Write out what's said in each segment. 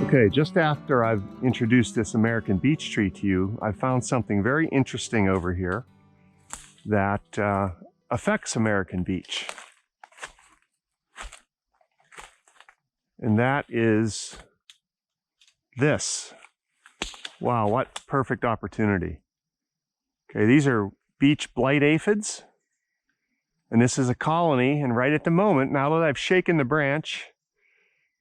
Okay, just after I've introduced this American beech tree to you, I found something very interesting over here that affects American beech. And that is this. Wow, what perfect opportunity. Okay, these are beech blight aphids. And this is a colony, and right at the moment, now that I've shaken the branch,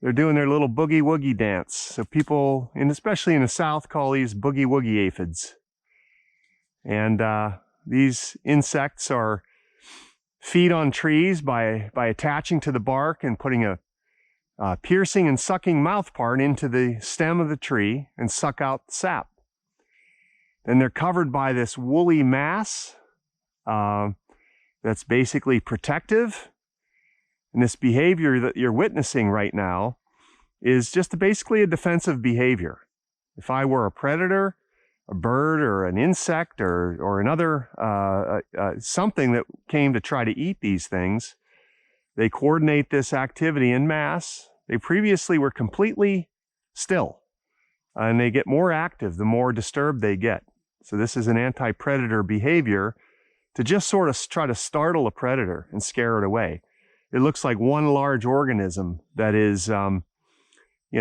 they're doing their little boogie-woogie dance. So people, and especially in the South, call these boogie-woogie aphids. And these insects feed on trees by attaching to the bark and putting a piercing and sucking mouth part into the stem of the tree and suck out the sap. Then they're covered by this woolly mass that's basically protective. And this behavior that you're witnessing right now is just basically a defensive behavior. If I were a predator, a bird or an insect or another something that came to try to eat these things, they coordinate this activity in mass. They previously were completely still, and they get more active the more disturbed they get. So this is an anti-predator behavior to just sort of try to startle a predator and scare it away. It looks like one large organism that is, you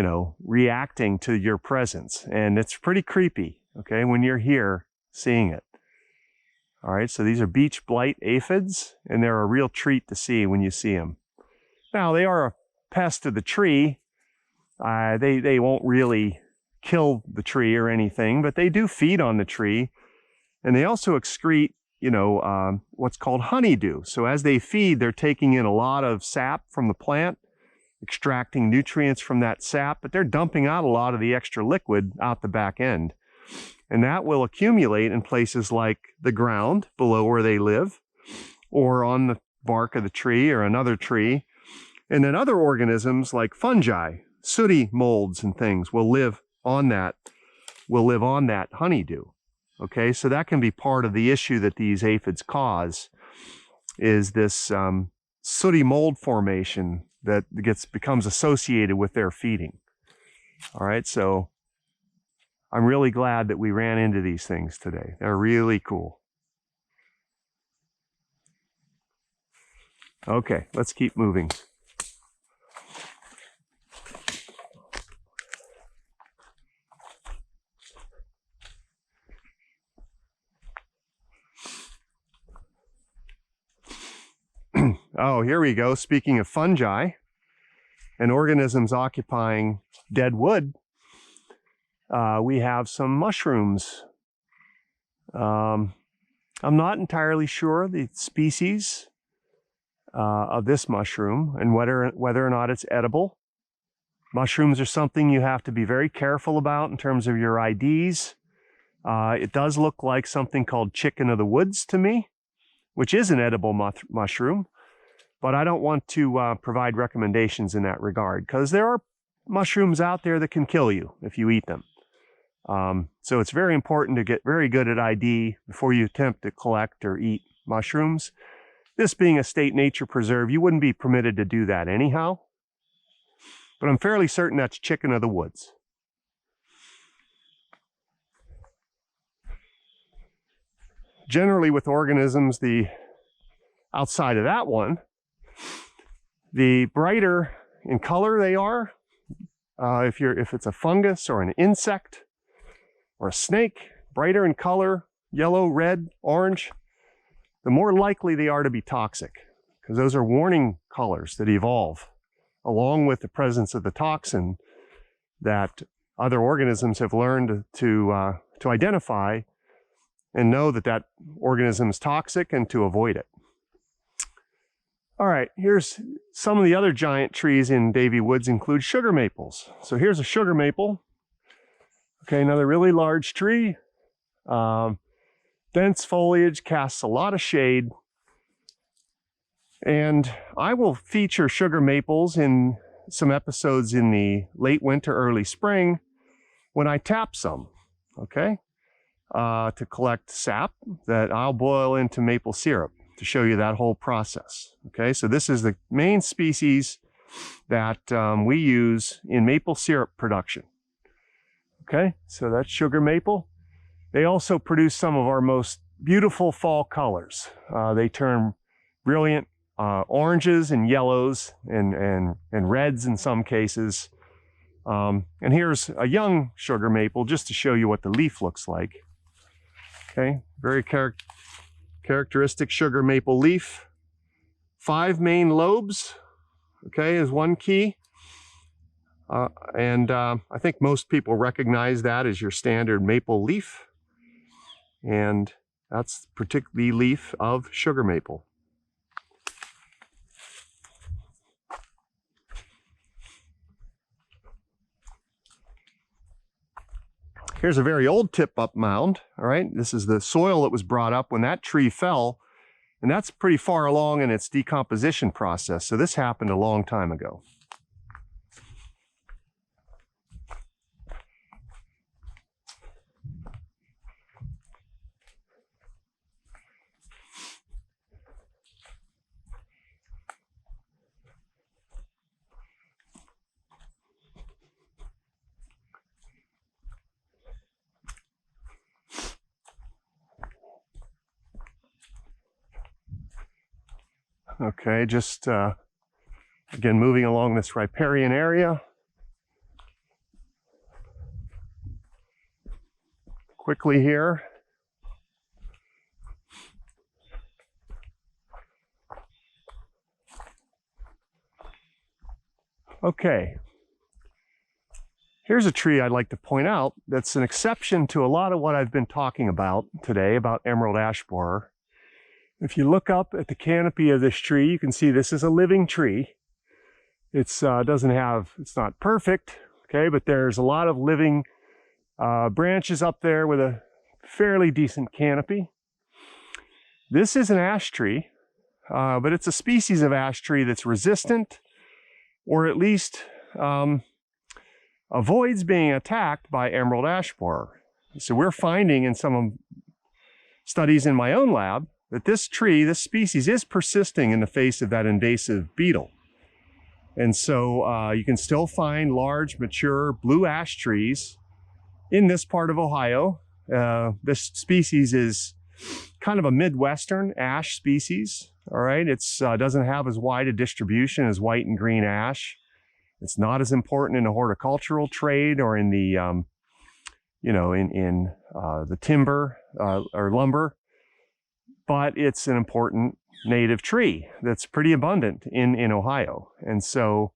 know, reacting to your presence. And it's pretty creepy, okay, when you're here seeing it. All right, so these are beech blight aphids, and they're a real treat to see when you see them. Now, they are a pest of the tree. They won't really kill the tree or anything, but they do feed on the tree. And they also excrete, you know, what's called honeydew. So as they feed, they're taking in a lot of sap from the plant, extracting nutrients from that sap, but they're dumping out a lot of the extra liquid out the back end. And that will accumulate in places like the ground below where they live, or on the bark of the tree or another tree. And then other organisms like fungi, sooty molds and things will live on that honeydew. Okay, so that can be part of the issue that these aphids cause, is this sooty mold formation that becomes associated with their feeding. All right, so I'm really glad that we ran into these things today. They're really cool. Okay, let's keep moving. Oh, here we go. Speaking of fungi and organisms occupying dead wood, we have some mushrooms. I'm not entirely sure the species of this mushroom and whether or not it's edible. Mushrooms are something you have to be very careful about in terms of your IDs. It does look like something called chicken of the woods to me, which is an edible mushroom. But I don't want to provide recommendations in that regard, because there are mushrooms out there that can kill you if you eat them. So it's very important to get very good at ID before you attempt to collect or eat mushrooms. This being a state nature preserve, you wouldn't be permitted to do that anyhow. But I'm fairly certain that's chicken of the woods. Generally with organisms, outside of that one, the brighter in color they are, if it's a fungus or an insect or a snake, brighter in color, yellow, red, orange, the more likely they are to be toxic, because those are warning colors that evolve along with the presence of the toxin that other organisms have learned to identify and know that that organism is toxic and to avoid it. All right, here's some of the other giant trees in Davey Woods include sugar maples. So here's a sugar maple. Okay, another really large tree. Dense foliage, casts a lot of shade. And I will feature sugar maples in some episodes in the late winter, early spring when I tap some, okay? To collect sap that I'll boil into maple syrup to show you that whole process. Okay, so this is the main species that we use in maple syrup production. Okay, so that's sugar maple. They also produce some of our most beautiful fall colors. They turn brilliant oranges and yellows and reds in some cases. And here's a young sugar maple just to show you what the leaf looks like. Okay, very characteristic sugar maple leaf. 5 main lobes, okay, is one key. I think most people recognize that as your standard maple leaf. And that's particularly the leaf of sugar maple. Here's a very old tip-up mound, all right? This is the soil that was brought up when that tree fell, and that's pretty far along in its decomposition process, so this happened a long time ago. Okay, just again moving along this riparian area. Quickly here. Okay, here's a tree I'd like to point out that's an exception to a lot of what I've been talking about today about emerald ash borer. If you look up at the canopy of this tree, you can see this is a living tree. It's not perfect, okay, but there's a lot of living branches up there with a fairly decent canopy. This is an ash tree, but it's a species of ash tree that's resistant, or at least avoids being attacked by emerald ash borer. So we're finding in some studies in my own lab that this tree, this species, is persisting in the face of that invasive beetle. And so you can still find large, mature blue ash trees in this part of Ohio. This species is kind of a Midwestern ash species, all right? It doesn't have as wide a distribution as white and green ash. It's not as important in the horticultural trade or in the, the timber or lumber, but it's an important native tree that's pretty abundant in Ohio. And so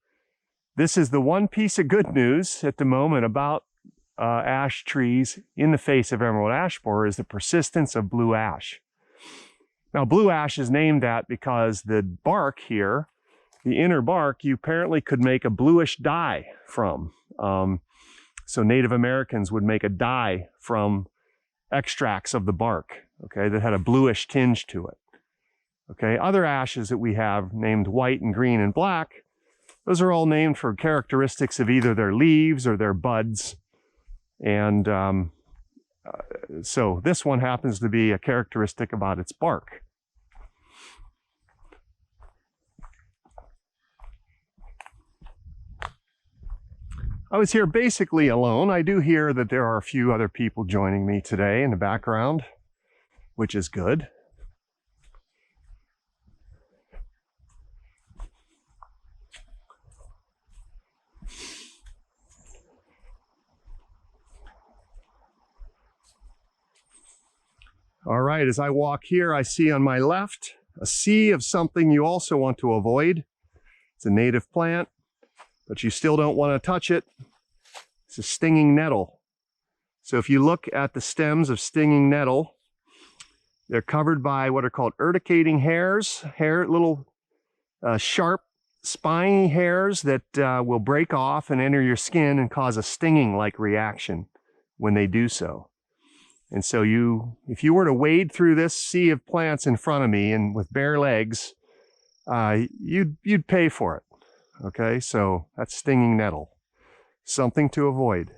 this is the one piece of good news at the moment about ash trees in the face of emerald ash borer is the persistence of blue ash. Now, blue ash is named that because the bark here, the inner bark, you apparently could make a bluish dye from. So Native Americans would make a dye from extracts of the bark, okay, that had a bluish tinge to it. Okay, other ashes that we have named white and green and black, those are all named for characteristics of either their leaves or their buds. And so this one happens to be a characteristic about its bark. I was here basically alone. I do hear that there are a few other people joining me today in the background, which is good. All right, as I walk here, I see on my left a sea of something you also want to avoid. It's a native plant, but you still don't want to touch it. It's a stinging nettle. So if you look at the stems of stinging nettle, they're covered by what are called urticating hairs, little sharp, spiny hairs that will break off and enter your skin and cause a stinging-like reaction when they do so. And so if you were to wade through this sea of plants in front of me and with bare legs, you'd pay for it. Okay, so that's stinging nettle. Something to avoid.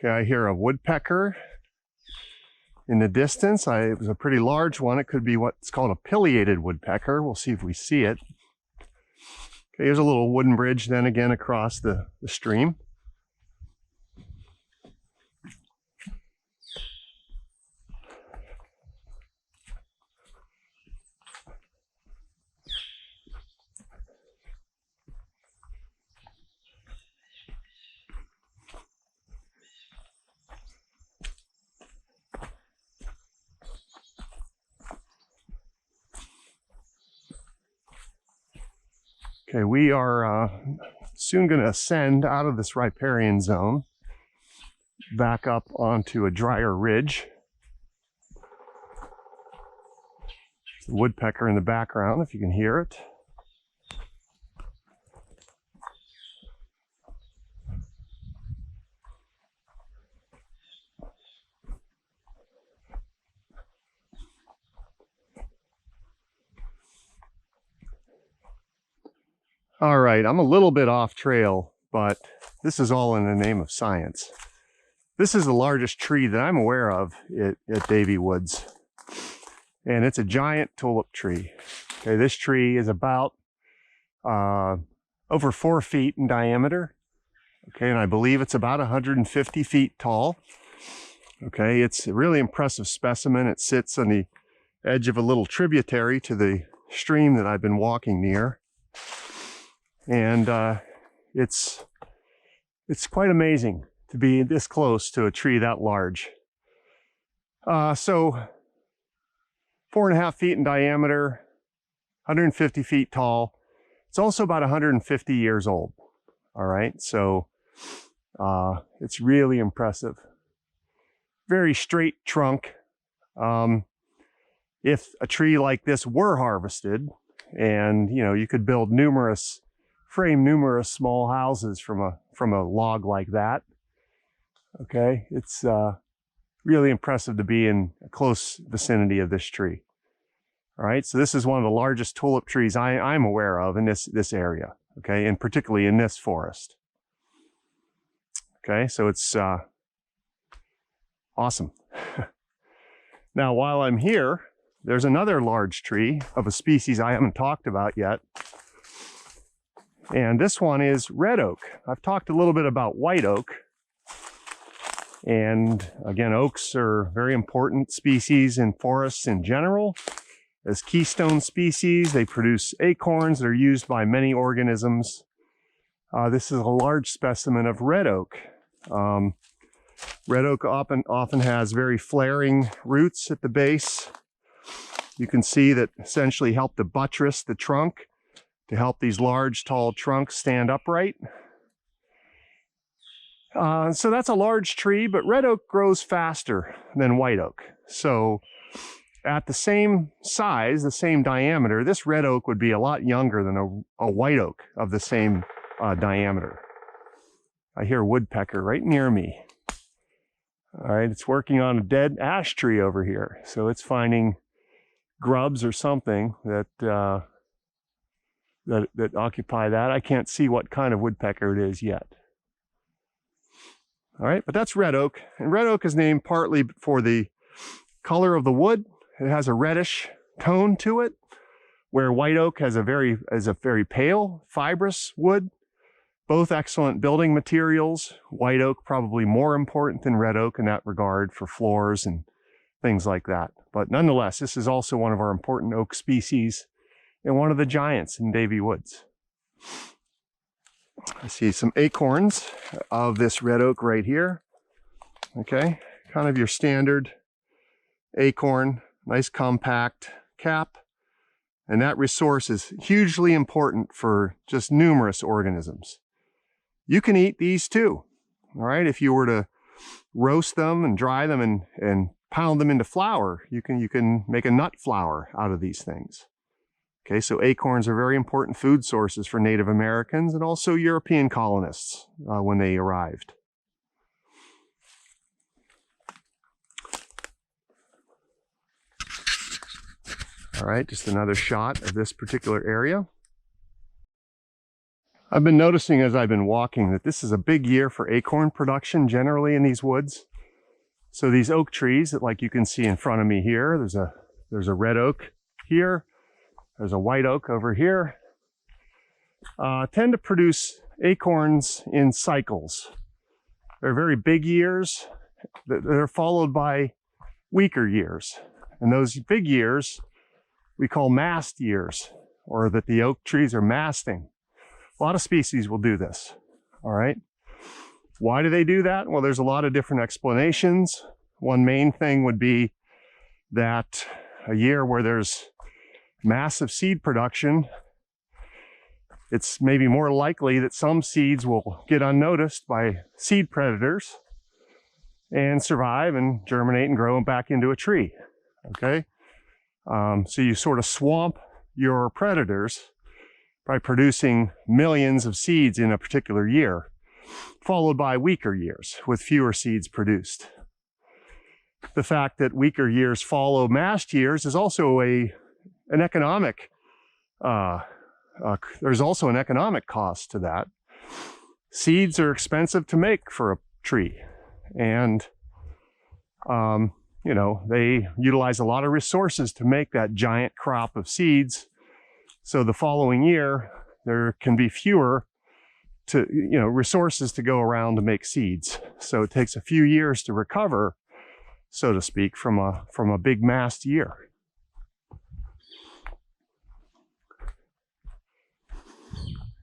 Okay, I hear a woodpecker in the distance. It was a pretty large one. It could be what's called a pileated woodpecker. We'll see if we see it. Okay, here's a little wooden bridge then again across the stream. Okay, we are soon going to ascend out of this riparian zone back up onto a drier ridge. The woodpecker in the background, if you can hear it. All right, I'm a little bit off trail, but this is all in the name of science. This is the largest tree that I'm aware of at Davey Woods, and it's a giant tulip tree. Okay, this tree is about over 4 feet in diameter. Okay, and I believe it's about 150 feet tall. Okay, it's a really impressive specimen. It sits on the edge of a little tributary to the stream that I've been walking near. And it's quite amazing to be this close to a tree that large. So 4.5 feet in diameter, 150 feet tall. It's also about 150 years old. All right, so it's really impressive. Very straight trunk. If a tree like this were harvested, and you could frame numerous small houses from a log like that. Okay, it's really impressive to be in a close vicinity of this tree. All right, so this is one of the largest tulip trees I'm aware of in this area. Okay, and particularly in this forest. Okay, so it's awesome. Now, while I'm here, there's another large tree of a species I haven't talked about yet. And this one is red oak. I've talked a little bit about white oak. And again, oaks are very important species in forests in general. As keystone species, they produce acorns that are used by many organisms. This is a large specimen of red oak. Red oak often has very flaring roots at the base. You can see that essentially help to buttress the trunk to help these large, tall trunks stand upright. So that's a large tree, but red oak grows faster than white oak. So at the same size, the same diameter, this red oak would be a lot younger than a white oak of the same diameter. I hear a woodpecker right near me. All right, it's working on a dead ash tree over here. So it's finding grubs or something that occupy that. I can't see what kind of woodpecker it is yet. All right, but that's red oak. And red oak is named partly for the color of the wood. It has a reddish tone to it, where white oak has a very pale, fibrous wood. Both excellent building materials. White oak probably more important than red oak in that regard for floors and things like that. But nonetheless, this is also one of our important oak species and one of the giants in Davey Woods. I see some acorns of this red oak right here. Okay, kind of your standard acorn, nice compact cap. And that resource is hugely important for just numerous organisms. You can eat these too, all right? If you were to roast them and dry them and pound them into flour, you can make a nut flour out of these things. Okay, so acorns are very important food sources for Native Americans and also European colonists when they arrived. All right, just another shot of this particular area. I've been noticing as I've been walking that this is a big year for acorn production generally in these woods. So these oak trees that, like you can see in front of me here, there's a red oak here, there's a white oak over here, tend to produce acorns in cycles. They're very big years. They're followed by weaker years. And those big years we call mast years, or that the oak trees are masting. A lot of species will do this, all right? Why do they do that? Well, there's a lot of different explanations. One main thing would be that a year where there's massive seed production, it's maybe more likely that some seeds will get unnoticed by seed predators and survive and germinate and grow back into a tree, okay? So you sort of swamp your predators by producing millions of seeds in a particular year, followed by weaker years with fewer seeds produced. The fact that weaker years follow mast years is also an economic, there's also an economic cost to that. Seeds are expensive to make for a tree, and you know, they utilize a lot of resources to make that giant crop of seeds. So the following year, there can be fewer resources to go around to make seeds. So it takes a few years to recover, so to speak, from a big mast year.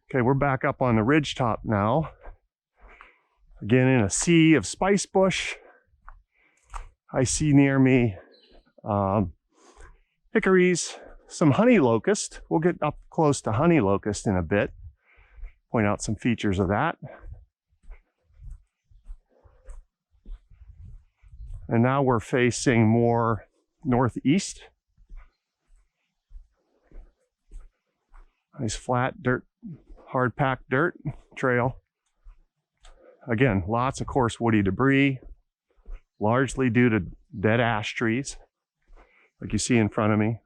Okay, we're back up on the ridge top now. Again, in a sea of spice bush. I see near me hickories, some honey locust. We'll get up close to honey locust in a bit. Point out some features of that. And now we're facing more northeast. Nice flat dirt, hard packed dirt trail. Again, lots of coarse woody debris, largely due to dead ash trees, like you see in front of me.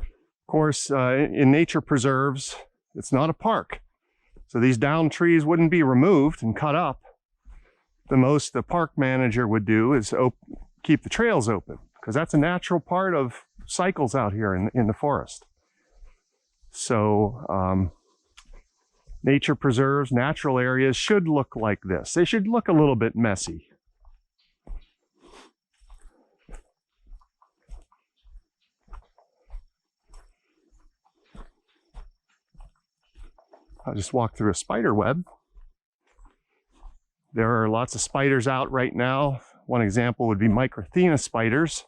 Of course, in nature preserves, it's not a park. So these downed trees wouldn't be removed and cut up. The most the park manager would do is keep the trails open, because that's a natural part of cycles out here in the forest. So nature preserves, natural areas should look like this. They should look a little bit messy. I'll just walk through a spider web. There are lots of spiders out right now. One example would be Microthena spiders.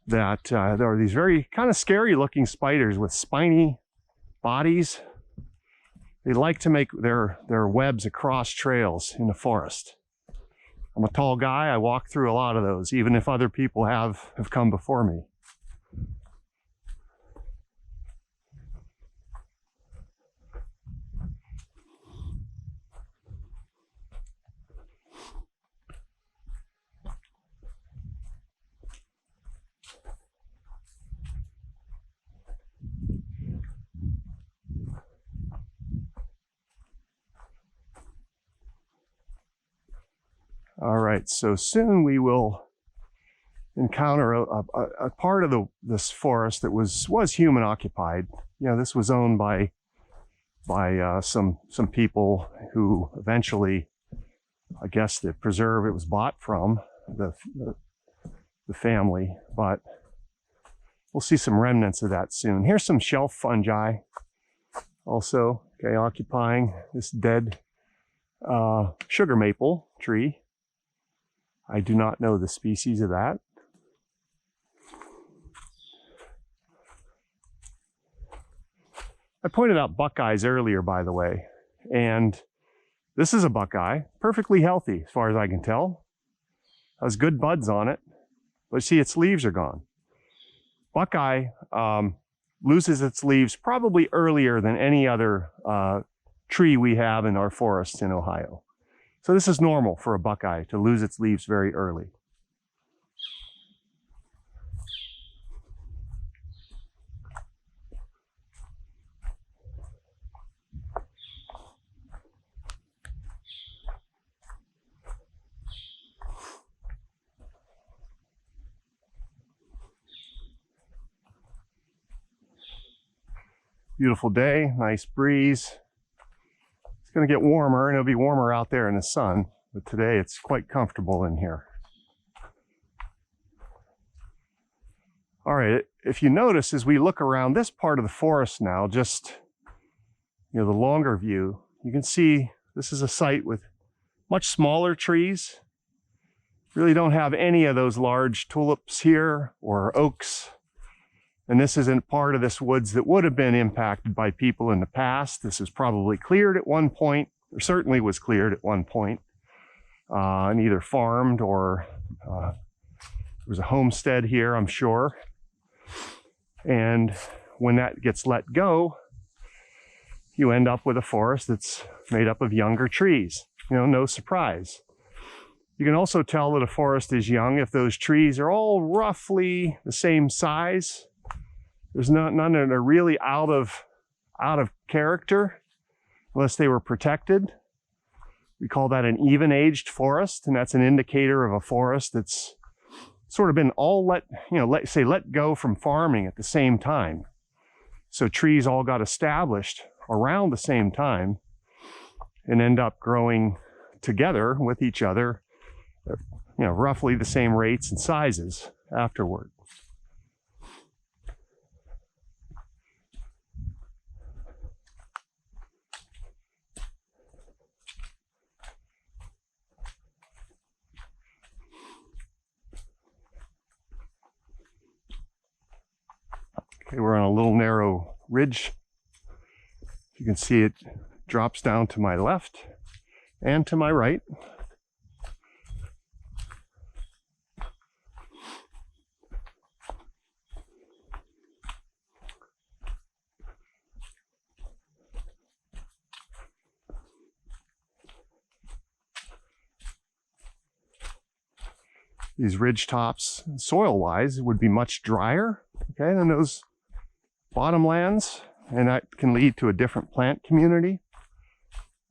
There are these very kind of scary looking spiders with spiny bodies. They like to make their webs across trails in the forest. I'm a tall guy. I walk through a lot of those, even if other people have come before me. All right, so soon we will encounter a part of this forest that was human occupied. You know, this was owned by some people who eventually, I guess the preserve it was bought from the family, but we'll see some remnants of that soon. Here's some shelf fungi also, okay, occupying this dead sugar maple tree. I do not know the species of that. I pointed out buckeyes earlier, by the way, and this is a buckeye, perfectly healthy as far as I can tell. Has good buds on it, but see, its leaves are gone. Buckeye loses its leaves probably earlier than any other tree we have in our forests in Ohio. So this is normal for a buckeye to lose its leaves very early. Beautiful day, nice breeze. It's going to get warmer, and it'll be warmer out there in the sun, but today it's quite comfortable in here. All right, if you notice, as we look around this part of the forest now, just, the longer view, you can see this is a site with much smaller trees. Really don't have any of those large tulips here or oaks. And this isn't part of this woods that would have been impacted by people in the past. This is probably cleared at one point, or certainly was cleared at one point, and either farmed or there was a homestead here, I'm sure. And when that gets let go, you end up with a forest that's made up of younger trees. No surprise. You can also tell that a forest is young if those trees are all roughly the same size. There's none that are really out of character unless they were protected. We call that an even-aged forest, and that's an indicator of a forest that's sort of been all let go from farming at the same time. So trees all got established around the same time and end up growing together with each other, roughly the same rates and sizes afterward. Okay, we're on a little narrow ridge. You can see it drops down to my left and to my right. These ridge tops, soil-wise, would be much drier, okay, than those bottomlands, and that can lead to a different plant community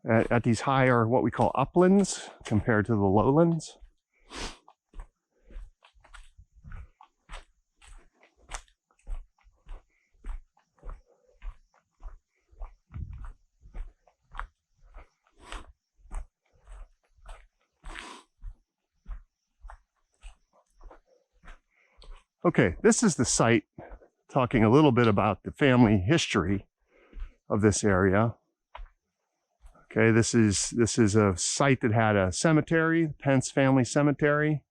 at these higher, what we call uplands, compared to the lowlands. Okay, this is the site, talking a little bit about the family history of this area. Okay, this is a site that had a cemetery, Pence Family Cemetery.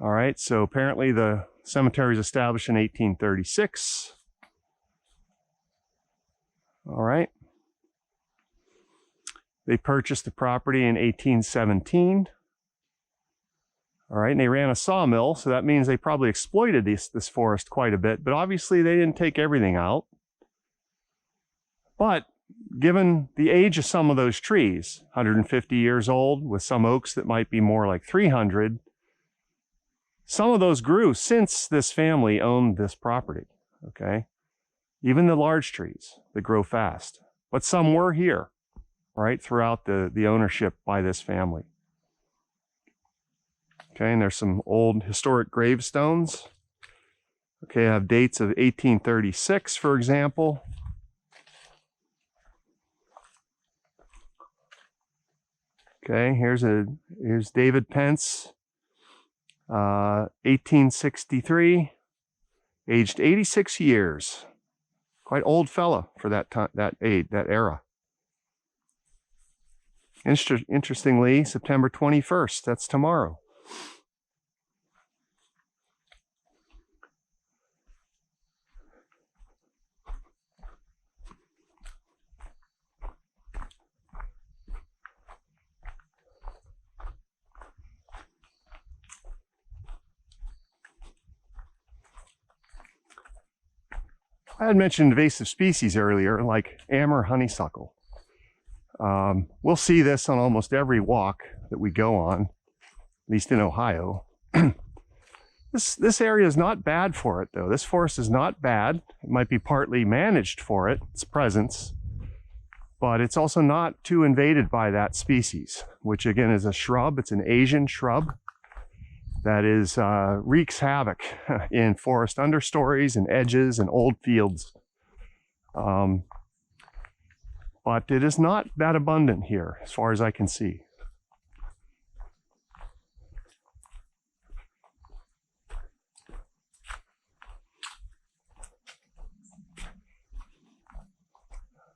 All right, so apparently the cemetery was established in 1836. All right. They purchased the property in 1817. All right, and they ran a sawmill, so that means they probably exploited this forest quite a bit, but obviously they didn't take everything out. But given the age of some of those trees, 150 years old, with some oaks that might be more like 300, some of those grew since this family owned this property, okay? Even the large trees that grow fast. But some were here, right, throughout the ownership by this family. Okay, and there's some old historic gravestones. Okay, I have dates of 1836, for example. Okay, here's David Pence, 1863, aged 86 years. Quite old fella for that time, that era. Interestingly, September 21st, that's tomorrow. I had mentioned invasive species earlier, like amber honeysuckle. We'll see this on almost every walk that we go on, at least in Ohio. This area is not bad for it, though. This forest is not bad. It might be partly managed for its presence, but it's also not too invaded by that species, which again is a shrub. It's an Asian shrub that wreaks havoc in forest understories and edges and old fields. But it is not that abundant here, as far as I can see.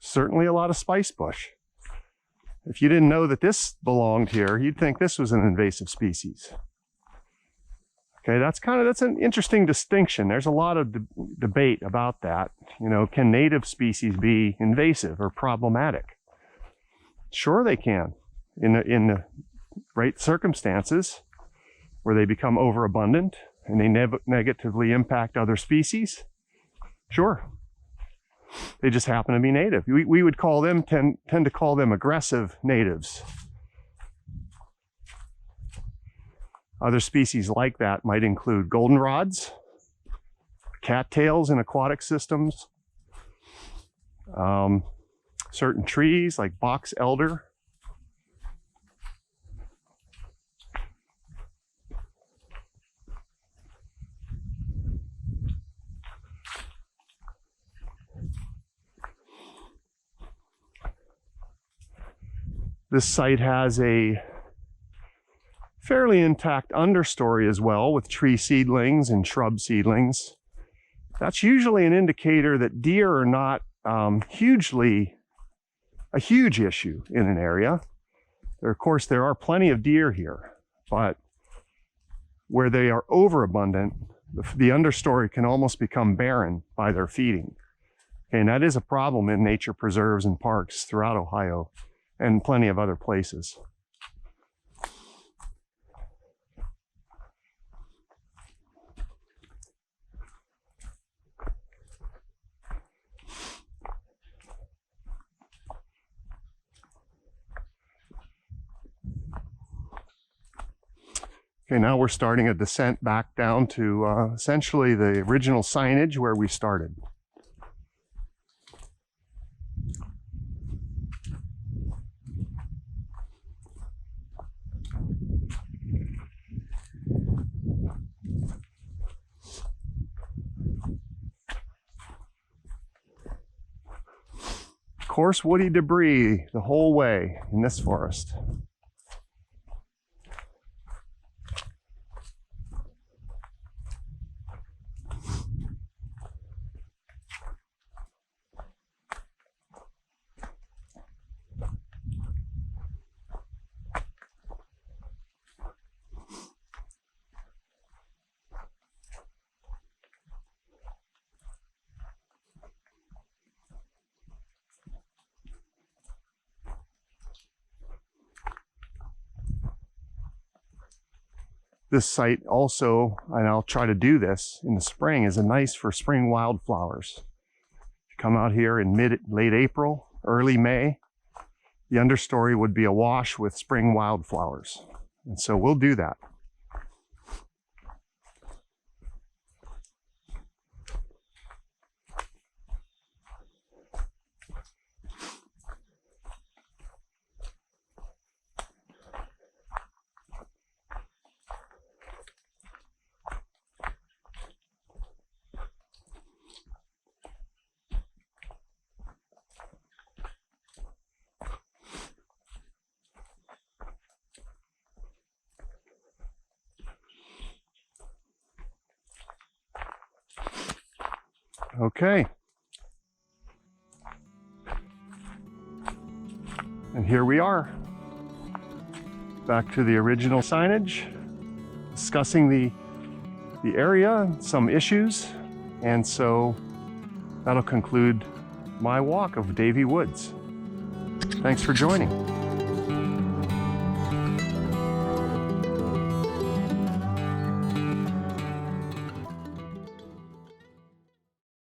Certainly a lot of spice bush. If you didn't know that this belonged here, you'd think this was an invasive species. Okay, that's an interesting distinction. There's a lot of debate about that. You know, can native species be invasive or problematic? Sure they can, in the right circumstances where they become overabundant and they negatively impact other species. Sure. They just happen to be native. We would call them, tend to call them aggressive natives. Other species like that might include goldenrods, cattails in aquatic systems, certain trees like box elder. This site has a fairly intact understory as well, with tree seedlings and shrub seedlings. That's usually an indicator that deer are not a huge issue in an area. Of course, there are plenty of deer here, but where they are overabundant, the understory can almost become barren by their feeding. And that is a problem in nature preserves and parks throughout Ohio and plenty of other places. Okay, now we're starting a descent back down to essentially the original signage where we started. Coarse woody debris the whole way in this forest. This site also, and I'll try to do this in the spring, is nice for spring wildflowers. You come out here in late April, early May, the understory would be awash with spring wildflowers. And so we'll do that. Okay. And here we are, back to the original signage, discussing the area, some issues, and so that'll conclude my walk of Davey Woods. Thanks for joining.